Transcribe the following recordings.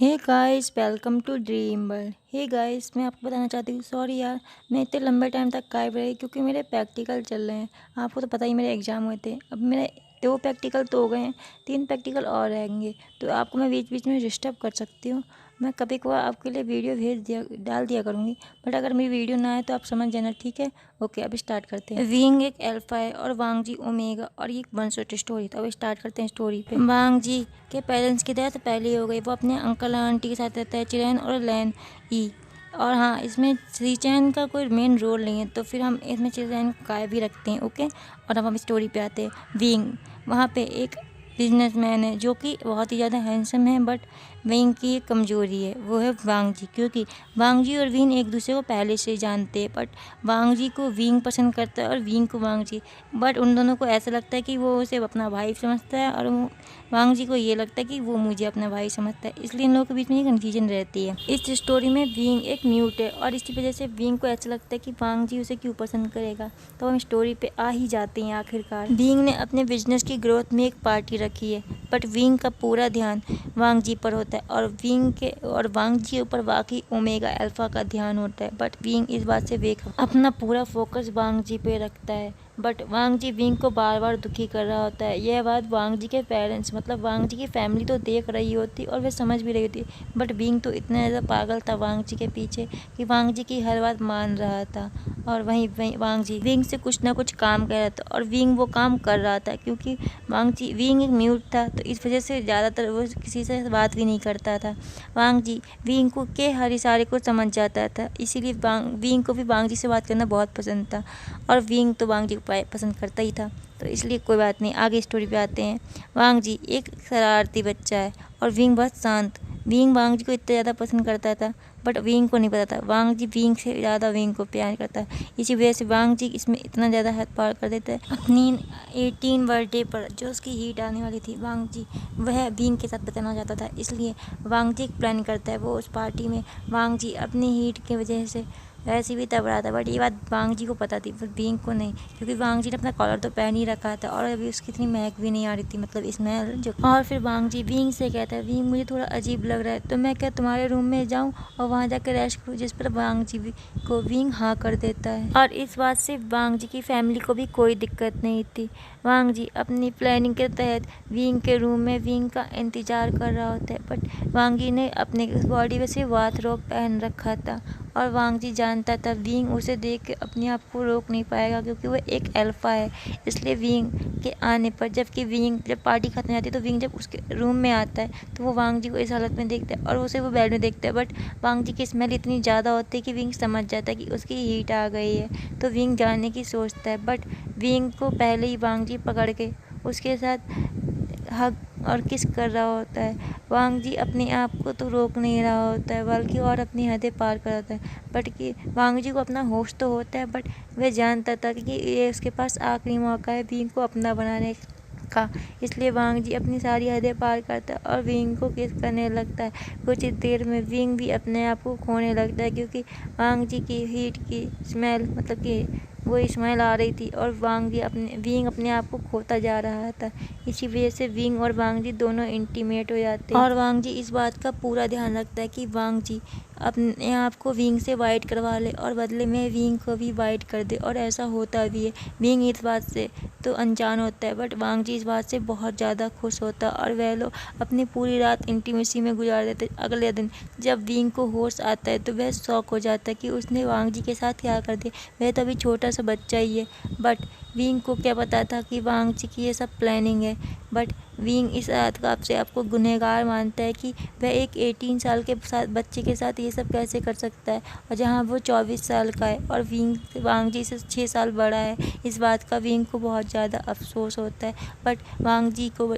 Hey guys, welcome to dream world. Hey guys, मैं आपको बताना चाहती हूँ, सॉरी यार मैं इतने लंबे टाइम तक गायब रही क्योंकि मेरे प्रैक्टिकल चल रहे हैं। आपको तो पता ही मेरे एग्ज़ाम हुए थे। अब मेरे 2 प्रैक्टिकल तो हो गए हैं, 3 प्रैक्टिकल और रहेंगे, तो आपको मैं बीच बीच में डिस्टर्ब कर सकती हूँ। मैं कभी कभार आपके लिए वीडियो डाल दिया करूँगी, बट अगर मेरी वीडियो ना आए तो आप समझ जाना, ठीक है। ओके, अब स्टार्ट करते हैं। विंग एक अल्फा है और वांग जी ओमेगा, और ये एक वन शॉट स्टोरी। तो अब स्टार्ट करते हैं स्टोरी पे। वांग जी के पेरेंट्स की डेथ पहले ही हो गई। वो अपने अंकल आंटी के साथ रहता है, चिरैन और लैन ई। और हाँ, इसमें श्रीचैन का कोई मेन रोल नहीं है, तो फिर हम इसमें चिरैन को गायब भी रखते हैं। ओके, और अब हम स्टोरी पे आते हैं। विंग वहाँ पे एक बिजनेसमैन है जो कि बहुत ही ज़्यादा हैंडसम है, बट विंग की एक कमज़ोरी है, वो है वांग जी। क्योंकि वांग जी और विंग एक दूसरे को पहले से जानते हैं, बट वांग जी को विंग पसंद करता है और विंग को वांग जी। बट उन दोनों को ऐसा लगता है कि वो उसे अपना भाई समझता है, और वांग जी को ये लगता है कि वो मुझे अपना भाई समझता है। इसलिए इन लोगों के बीच में ये कन्फ्यूजन रहती है। इस स्टोरी में विंग एक म्यूट है, और इसी वजह से विंग को ऐसा लगता है कि वांग जी उसे क्यों पसंद करेगा। तो हम स्टोरी पे आ ही जाते हैं आखिरकार। विंग ने अपने बिजनेस की ग्रोथ में एक पार्टी रखी है, बट विंग का पूरा ध्यान वांग जी पर होता है, और वांग जी के ऊपर बाकी ओमेगा अल्फा का ध्यान होता है। बट विंग इस बात से बेखबर अपना पूरा फोकस वांग जी पे रखता है। बट वांग जी विंग को बार बार दुखी कर रहा होता है। यह बात वांग जी के पेरेंट्स मतलब वांग जी की फैमिली तो देख रही होती और वे समझ भी रही होती, बट विंग तो इतना ज़्यादा पागल था वांग जी के पीछे कि वांग जी की हर बात मान रहा था। और वहीं वांग जी विंग से कुछ ना कुछ काम कर रहा था, और विंग वो काम कर रहा था क्योंकि विंग एक म्यूट था, तो इस वजह से ज़्यादातर वो किसी से बात भी नहीं करता था। वांग जी विंग को के हर इशारे को समझ जाता था, इसीलिए विंग को भी वांग जी से बात करना बहुत पसंद था, और विंग तो वांग जी को पसंद करता ही था। तो इसलिए कोई बात नहीं, आगे स्टोरी पे आते हैं। वांग जी एक शरारती बच्चा है और विंग बहुत शांत। विंग वांग जी को इतना ज़्यादा पसंद करता था, बट विंग को नहीं पता था वांग जी विंग से ज़्यादा विंग को प्यार करता है। इसी वजह से वांग जी इसमें इतना ज़्यादा हद पार कर देता है। अपनी 18 बर्थडे पर जो उसकी हीट आने वाली थी, वांग जी वह विंग के साथ बचाना चाहता था, इसलिए वांग जी एक प्लान करता है। वो उस पार्टी में वांग जी अपनी हीट की वजह से वैसे भी तब रहा था, बट ये बात वांग जी को पता थी पर विंग को नहीं, क्योंकि वांग जी ने अपना कॉलर तो पहन ही रखा था और अभी उसकी इतनी महक भी नहीं आ रही थी, मतलब स्मेल जो। और फिर वांग जी विंग से कहता है, विंग मुझे थोड़ा अजीब लग रहा है, तो मैं क्या तुम्हारे रूम में जाऊँ और वहाँ जाकर रेस्ट करूँ, जिस पर वांग जी को विंग हाँ कर देता है। और इस बात से वांग जी की फैमिली को भी कोई दिक्कत नहीं थी। वांग जी अपनी प्लानिंग के तहत विंग के रूम में विंग का इंतजार कर रहा होता है, बट वांग जी ने अपने बॉडी पे सिर्फ बाथरोब पहन रखा था, और वांग जी जानता था विंग उसे देख के अपने आप को रोक नहीं पाएगा, क्योंकि वो एक अल्फा है। इसलिए विंग के आने पर जब पार्टी खत्म हो जाती है तो विंग जब उसके रूम में आता है तो वो वांग जी को इस हालत में देखता है और उसे वो बेड में देखता है, बट वांग जी की स्मेल इतनी ज़्यादा होती है कि विंग समझ जाता है कि उसकी हीट आ गई है, तो विंग जाने की सोचता है। बट विंग को पहले ही वांग जी पकड़ के उसके साथ हग और किस कर रहा होता है। वांग जी अपने आप को तो रोक नहीं रहा होता है, बल्कि और अपनी हदें पार कर होता है। बट कि वांग जी को अपना होश तो होता है, बट वह जानता था कि ये उसके पास आखिरी मौका है विंग को अपना बनाने का। इसलिए वांग जी अपनी सारी हदें पार करता है और विंग को किस करने लगता है। कुछ ही देर में विंग भी अपने आप को खोने लगता है, क्योंकि वांग जी की हीट की स्मेल मतलब कि वो स्मेल आ रही थी, और विंग अपने आप को खोता जा रहा था। इसी वजह से विंग और वांग जी दोनों इंटीमेट हो जाते हैं, और वांग जी इस बात का पूरा ध्यान रखता है कि वांग जी अपने आप को विंग से वाइट करवा ले और बदले में विंग को भी वाइट कर दे, और ऐसा होता भी है। विंग इस बात से तो अनजान होता है, बट वांग जी इस बात से बहुत ज़्यादा खुश होता है, और वह लोग अपनी पूरी रात इंटीमेसी में गुजार देते। अगले दिन जब विंग को होश आता है तो वह शॉक हो जाता है कि उसने वांग जी के साथ क्या कर दिया। वह तो अभी छोटा सा बच्चा ही है, बट विंग को क्या पता था कि वांग जी की ये सब प्लानिंग है। बट विंग इस बात का अपने आप को गुनहगार मानता है कि वह एक 18 साल के साथ बच्चे के साथ ये सब कैसे कर सकता है, और जहाँ वो 24 साल का है, और वांग जी से 6 साल बड़ा है। इस बात का विंग को बहुत ज़्यादा अफसोस होता है, बट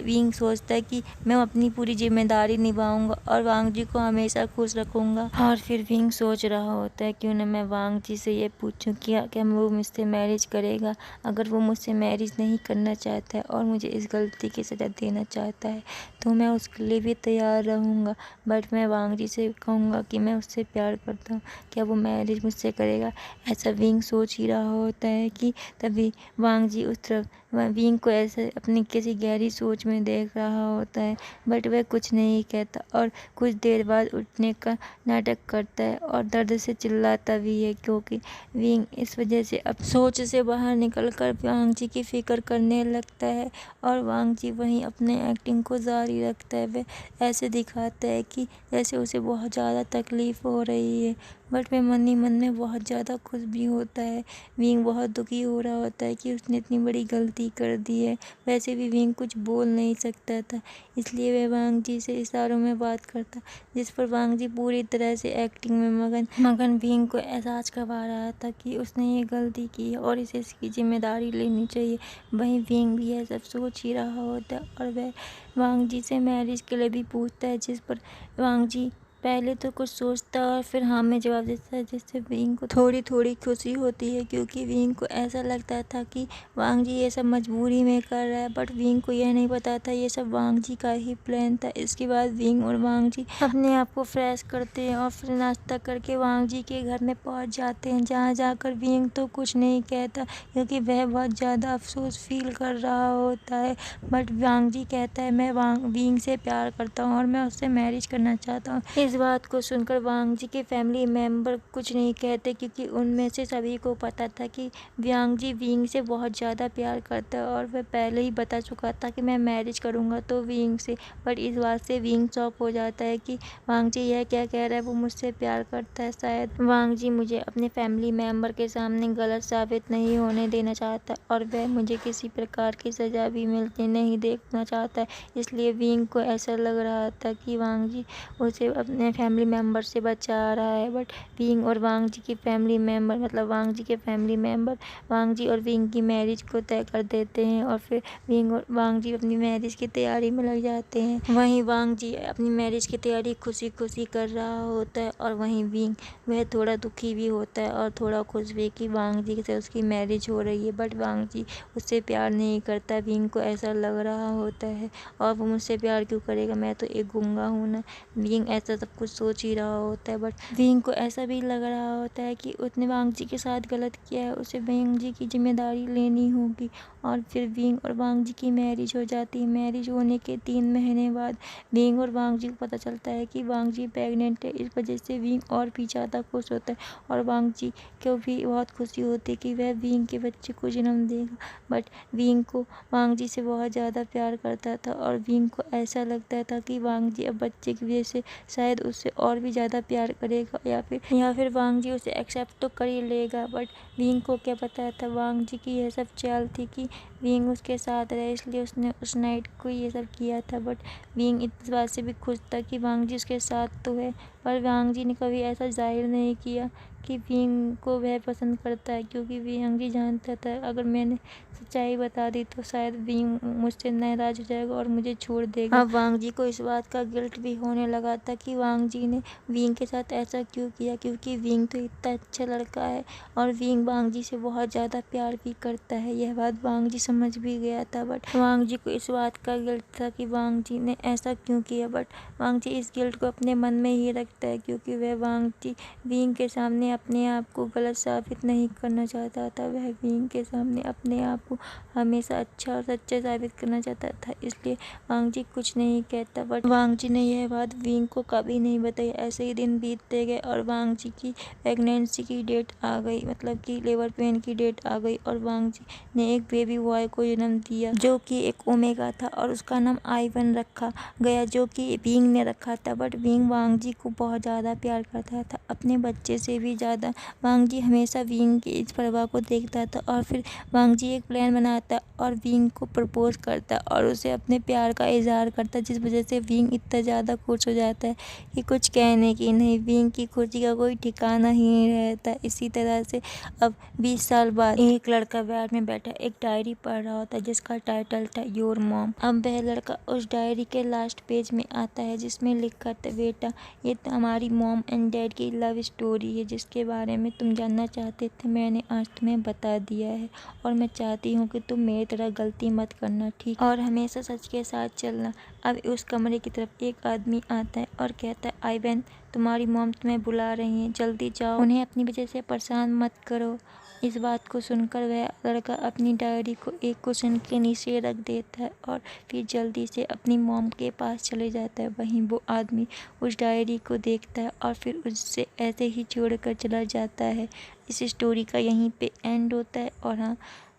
विंग सोचता है कि मैं अपनी पूरी जिम्मेदारी निभाऊंगा और वांग जी को हमेशा खुश रखूंगा। और फिर विंग सोच रहा होता है क्यों ना मैं वांग जी से ये पूछूं कि क्या वो मुझसे मैरिज करेगा। अगर वो मुझसे मैरिज नहीं करना चाहता है और मुझे इस गलती की सज़ा देना चाहता है तो मैं उसके लिए भी तैयार रहूँगा। बट मैं वांग जी से कहूँगा कि मैं उससे प्यार करता हूँ, क्या वो मैरिज मुझसे करेगा? ऐसा विंग सोच ही रहा होता है कि तभी वांग जी उस तरफ विंग को ऐसे अपनी किसी गहरी सोच में देख रहा होता है। बट वह कुछ नहीं कहता और कुछ देर बाद उठने का नाटक करता है और दर्द से चिल्लाता भी है, क्योंकि विंग इस वजह से अब सोच से बाहर निकलकर वांग जी की फिक्र करने लगता है। और वांग जी वहीं अपने एक्टिंग को जारी रखता है। वह ऐसे दिखाता है कि जैसे उसे बहुत ज़्यादा तकलीफ़ हो रही है, बट वह मन ही मन में बहुत ज़्यादा खुश भी होता है। विंग बहुत दुखी हो रहा होता है कि उसने इतनी बड़ी गलती कर दी है। वैसे भी विंग कुछ बोल नहीं सकता था, इसलिए वह वांग जी से इशारों में बात करता, जिस पर वांग जी पूरी तरह से एक्टिंग में मगन विंग को एहसास करवा रहा था कि उसने ये गलती की है और इसे इसकी जिम्मेदारी लेनी चाहिए। वहीं विंग भी यह सब सोच ही रहा होता है और वह वांग जी से मैरिज के लिए भी पूछता है, जिस पर वांग जी पहले तो कुछ सोचता और फिर हाँ में जवाब देता है, जिससे विंग को थोड़ी थोड़ी खुशी होती है, क्योंकि विंग को ऐसा लगता था कि वांग जी ये सब मजबूरी में कर रहा है। बट विंग को यह नहीं पता था ये सब वांग जी का ही प्लान था। इसके बाद विंग और वांग जी अपने आप को फ्रेश करते हैं और फिर नाश्ता करके वांग जी के घर में पहुंच जाते हैं, जहाँ जाकर विंग तो कुछ नहीं कहता, क्योंकि वह बहुत ज़्यादा अफसोस फील कर रहा होता है। बट वांग जी कहता है मैं विंग से प्यार करता हूँ और मैं उससे मैरिज करना चाहता हूँ। इस बात को सुनकर वांग जी के फैमिली मेंबर कुछ नहीं कहते, क्योंकि उनमें से सभी को पता था कि वांग जी विंग से बहुत ज़्यादा प्यार करता है और वह पहले ही बता चुका था कि मैं मैरिज करूँगा तो विंग से। बट इस बात से विंग शॉक हो जाता है कि वांग जी यह क्या कह रहा है, वो मुझसे प्यार करता है। शायद वांग जी मुझे अपने फैमिली मेंबर के सामने गलत साबित नहीं होने देना चाहता और वह मुझे किसी प्रकार की सज़ा भी मिलते नहीं देखना चाहता है। इसलिए विंग को ऐसा लग रहा था कि वांग जी उसे अपने फैमिली मेंबर से बचा रहा है। बट विंग और वांग जी की फैमिली मेंबर मतलब वांग जी के फैमिली मेंबर वांग जी और विंग की मैरिज को तय कर देते हैं और फिर विंग और वांग जी अपनी मैरिज की तैयारी में लग जाते हैं। वहीं वांग जी अपनी मैरिज की तैयारी खुशी खुशी कर रहा होता है और वहीं विंग वह थोड़ा दुखी भी होता है और थोड़ा खुश भी कि वांग जी से उसकी मैरिज हो रही है। बट वांग जी उससे प्यार नहीं करता। विंग को ऐसा लग रहा होता है और वो मुझसे प्यार क्यों करेगा, मैं तो एक गूंगा हूँ ना। विंग ऐसा सब कुछ सोच ही रहा होता है। बट विंग को ऐसा भी लग रहा होता है कि उसने वांग जी के साथ गलत किया है, उसे वांग जी की जिम्मेदारी लेनी होगी। और फिर विंग और वांग जी की मैरिज हो जाती है। मैरिज होने के 3 महीने बाद विंग और वांग जी को पता चलता है कि वांग जी प्रेग्नेंट है। इस वजह से विंग और भी ज़्यादा खुश होता है और वांग जी को भी बहुत खुशी होती है कि वह विंग के बच्चे को जन्म देगा। बट विंग को वांग जी से बहुत ज़्यादा प्यार करता था और विंग को ऐसा लगता था कि वांग जी अब बच्चे की वजह से शायद उससे और भी ज़्यादा प्यार करेगा या फिर वांग जी उसे एक्सेप्ट तो कर ही लेगा। बट विंग को क्या पता था वांग जी की यह सब चाल थी कि विंग उसके साथ रहे, इसलिए उसने उस नाइट को ये सब किया था। बट विंग इस बात से भी खुश था कि वांग जी उसके साथ तो है, पर वांग जी ने कभी ऐसा जाहिर नहीं किया कि विंग को वह पसंद करता है, क्योंकि वांग जी जानता था अगर मैंने सच्चाई बता दी तो शायद विंग मुझसे नाराज हो जाएगा और मुझे छोड़ देगा। अब वांग जी को इस बात का गिल्ट भी होने लगा था कि वांग जी ने विंग के साथ ऐसा क्यों किया, क्योंकि विंग तो इतना अच्छा लड़का है और विंग वांग जी से बहुत ज़्यादा प्यार भी करता है। यह बात वांग जी समझ भी गया था। बट वांग जी को इस बात का गिल्ट था कि वांग जी ने ऐसा क्यों किया। बट वांग जी इस गिल्ट को अपने मन में ही रखता है, क्योंकि वह वांग जी विंग के सामने अपने आप को गलत साबित नहीं करना चाहता था। वह विंग के सामने अपने आप को हमेशा अच्छा और सच्चा साबित करना चाहता था, इसलिए वांग जी कुछ नहीं कहता। बट वांग जी ने यह बात विंग को कभी नहीं बताई। ऐसे ही दिन बीतते गए और वांग जी की प्रेगनेंसी की डेट आ गई, मतलब कि लेबर पेन की डेट आ गई और वांग जी ने एक बेबी बॉय को जन्म दिया जो कि एक ओमेगा था और उसका नाम I1 रखा गया, जो कि विंग ने रखा था। बट विंग वांग जी को बहुत ज़्यादा प्यार करता था, अपने बच्चे से भी ज़्यादा। वांग जी हमेशा विंग की इस परवाह को देखता था और फिर वांग जी एक प्लान बनाता और विंग को प्रपोज करता और उसे अपने प्यार का इजहार करता, जिस वजह से विंग इतना ज़्यादा खुश हो जाता है कि कुछ कहने की नहीं। विंग की खुशी का कोई ठिकाना ही नहीं रहता। इसी तरह से अब 20 साल बाद एक लड़का बैड में बैठा एक डायरी पढ़ पढ़ रहा होता है जिसका टाइटल था योर मॉम। अब वह लड़का उस डायरी के लास्ट पेज में आता है जिसमें लिखा था, बेटा ये हमारी मॉम एंड डैड की लव स्टोरी है जिसके बारे में तुम जानना चाहते थे, मैंने आज तुम्हें बता दिया है और मैं चाहती हूँ कि तुम मेरी तरह गलती मत करना, ठीक, और हमेशा सच के साथ चलना। अब उस कमरे की तरफ एक आदमी आता है और कहता है, आइवैन तुम्हारी मॉम तुम्हें बुला रही हैं, जल्दी जाओ, उन्हें अपनी वजह से परेशान मत करो। इस बात को सुनकर वह लड़का अपनी डायरी को एक कुशन के नीचे रख देता है और फिर जल्दी से अपनी मॉम के पास चले जाता है। वहीं वो आदमी उस डायरी को देखता है और फिर उससे ऐसे ही छोड़कर चला जाता है। इस स्टोरी का यहीं पे एंड होता है। और हाँ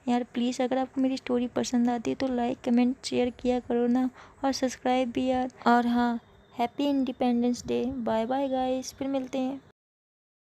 यार, प्लीज़ अगर आपको मेरी स्टोरी पसंद आती है तो लाइक कमेंट शेयर किया करो ना, और सब्सक्राइब भी यार। और हाँ, happy Independence Day. Bye bye guys, फिर मिलते हैं।